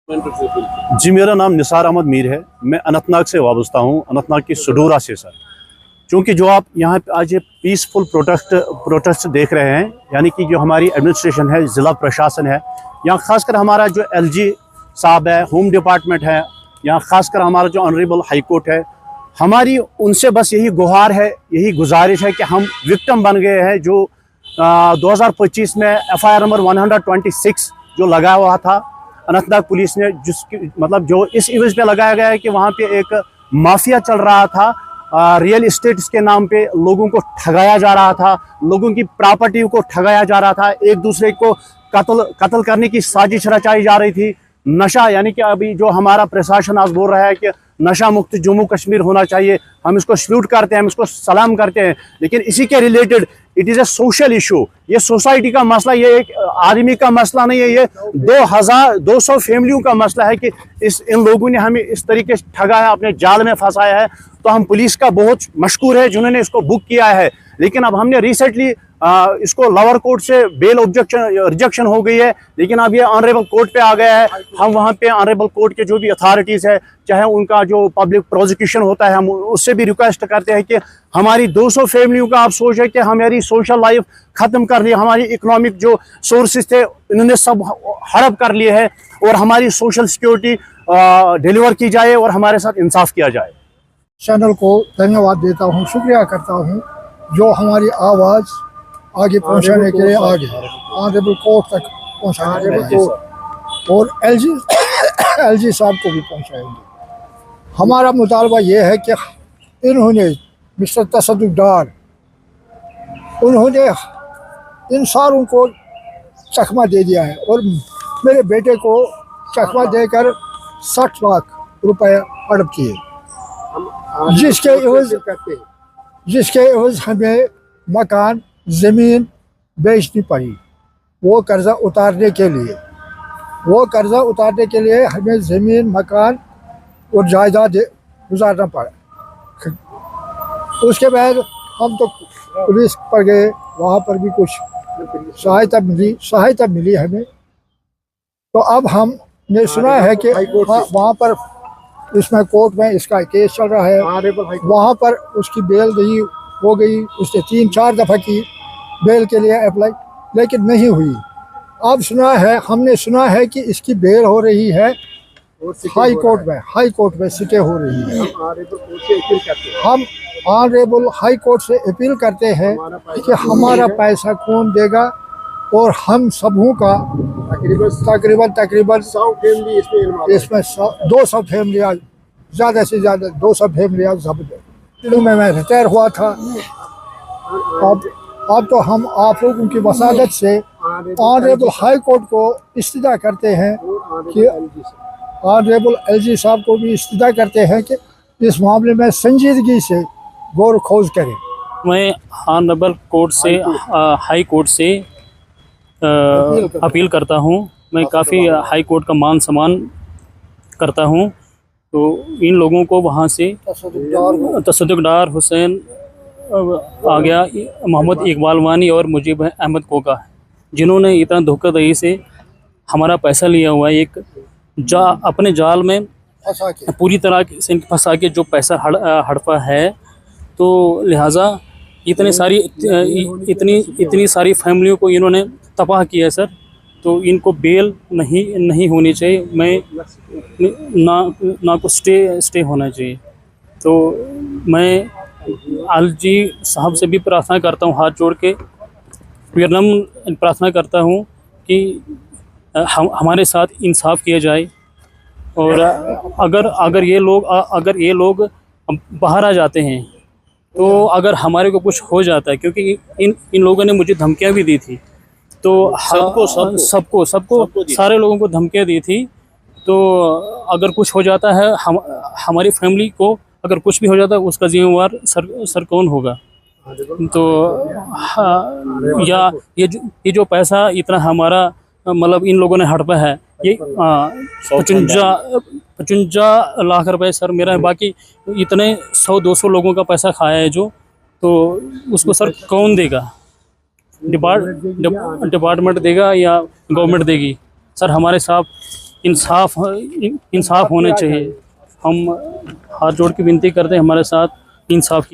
जी, मेरा नाम निसार अहमद मीर है। मैं अनंतनाग से वाबस्ता हूँ, अनंतनाग की सडोरा से सर। क्योंकि जो आप यहाँ पे आज ये पीसफुल प्रोटेस्ट देख रहे हैं, यानी कि जो हमारी एडमिनिस्ट्रेशन है, ज़िला प्रशासन है, यहाँ खासकर हमारा जो एलजी साहब है, होम डिपार्टमेंट है, यहाँ खासकर हमारा जो ऑनरेबल हाई कोर्ट है, हमारी उनसे बस यही गुहार है, यही गुजारिश है कि हम विक्टिम बन गए हैं। जो 2025 में FIR नंबर 126 जो लगा हुआ था अनंतनाग पुलिस ने, जिसकी मतलब जो इस एवज पे लगाया गया है कि वहाँ पे एक माफिया चल रहा था, रियल इस्टेट्स के नाम पे लोगों को ठगाया जा रहा था, लोगों की प्रॉपर्टी को ठगाया जा रहा था, एक दूसरे को कत्ल करने की साजिश रचाई जा रही थी। नशा, यानी कि अभी जो हमारा प्रशासन आज बोल रहा है कि नशा मुक्त जम्मू कश्मीर होना चाहिए, हम इसको सल्यूट करते हैं, हम इसको सलाम करते हैं, लेकिन इसी के related it is a social issue. ये सोसाइटी का मसला, ये एक आदमी का मसला नहीं है, ये 200 फैमिलियों का मसला है कि इन लोगों ने हमें इस तरीके से ठगा है, अपने जाल में फंसाया है। तो हम पुलिस का बहुत मशकूर है जिन्होंने इसको बुक किया है। लेकिन अब हमने रिसेंटली इसको लोअर कोर्ट से बेल रिजेक्शन हो गई है, लेकिन अब ये ऑनरेबल कोर्ट पे आ गया है। हम वहाँ पे ऑनरेबल कोर्ट के जो भी अथॉरिटीज़ है, चाहे उनका जो पब्लिक प्रोसिक्यूशन होता है, हम उससे भी रिक्वेस्ट करते हैं कि हमारी 200 फैमिलियों का आप सोच है कि हमारी सोशल लाइफ ख़त्म कर ली, हमारी इकोनॉमिक जो सोर्सेज थे इन्होंने सब हड़प कर लिए है, और हमारी सोशल सिक्योरिटी डिलीवर की जाए और हमारे साथ इंसाफ किया जाए। चैनल को धन्यवाद देता हूँ, शुक्रिया करता हूँ जो हमारी आवाज़ आगे पहुँचाने के लिए आगे ऑनरेबल कोर्ट तक पहुँचाने के लिए, और एलजी साहब को भी पहुँचाएंगे। हमारा मुतालबा ये है कि इन्होंने मिस्टर तसद्दुक़ डार, उन्होंने इन सारों को चकमा दे दिया है, और मेरे बेटे को चकमा देकर 60 लाख रुपए हड़प किए, जिसके एवज हमें मकान ज़मीन बेचनी पड़ी। वो कर्ज़ा उतारने के लिए हमें ज़मीन मकान और जायदाद गुजारना पड़ा। उसके बाद हम तो पुलिस पर गए, वहाँ पर भी कुछ सहायता मिली हमें। तो अब हमने सुना है कि वहाँ पर इसमें कोर्ट में इसका केस चल रहा है, वहाँ पर उसकी बेल हो गई। उसने 3-4 दफ़ा की बेल के लिए अप्लाई, लेकिन नहीं हुई। अब हमने सुना है कि इसकी बेल हो रही है हाई कोर्ट में सिटे हो रही है। हम ऑनरेबल हाई कोर्ट से अपील करते हैं कि हमारा पैसा कौन देगा, और हम सबों का तकरीबन 100 फैमिली इसमें 200 फैमिलियाँ, ज़्यादा से ज़्यादा 200 फैमिलियाँ दिनों में मैं रिटायर हुआ था। अब तो हम आप लोगों की वसादत से ऑनरेबल हाई कोर्ट को इस्तिदा करते हैं कि ऑनरेबल एलजी साहब को भी इस्तिदा करते हैं कि इस मामले में संजीदगी से गौर खोज करें। मैं ऑनरेबल कोर्ट से हाई कोर्ट से अपील करता हूं। मैं काफ़ी हाई कोर्ट का मान सम्मान करता हूं। तो इन लोगों को वहां से तसद्दुक़ डार, हुसैन आ गया, मोहम्मद इकबाल वानी और मुजीब अहमद कोका, जिन्होंने इतना धोखाधड़ी से हमारा पैसा लिया हुआ है, अपने जाल में पूरी तरह से फंसा के जो पैसा हड़पा है। तो लिहाजा इतनी सारी फैमिलियों को इन्होंने तबाह किया है सर। तो इनको बेल नहीं होनी चाहिए, ना को स्टे होना चाहिए। तो मैं एलजी साहब से भी प्रार्थना करता हूँ, हाथ जोड़ के विनम्र प्रार्थना करता हूँ कि हमारे साथ इंसाफ किया जाए। और अगर ये लोग बाहर आ जाते हैं, तो अगर हमारे को कुछ हो जाता है, क्योंकि इन लोगों ने मुझे धमकियाँ भी दी थी, तो सबको सारे लोगों को धमकियाँ दी थी। तो अगर कुछ हो जाता है, हमारी फैमिली को अगर कुछ भी हो जाता है, उसका जिम्मेवार सर कौन होगा? तो या ये जो पैसा इतना हमारा मतलब इन लोगों ने हड़पा है, ये 55 लाख रुपए सर मेरा है। बाकी इतने 100-200 लोगों का पैसा खाया है जो, तो उसको सर कौन देगा? डिपार्टमेंट देगा या गवर्नमेंट देगी? सर हमारे साथ इंसाफ होने चाहिए। हम हाथ जोड़ के विनती करते हैं हमारे साथ इंसाफ की।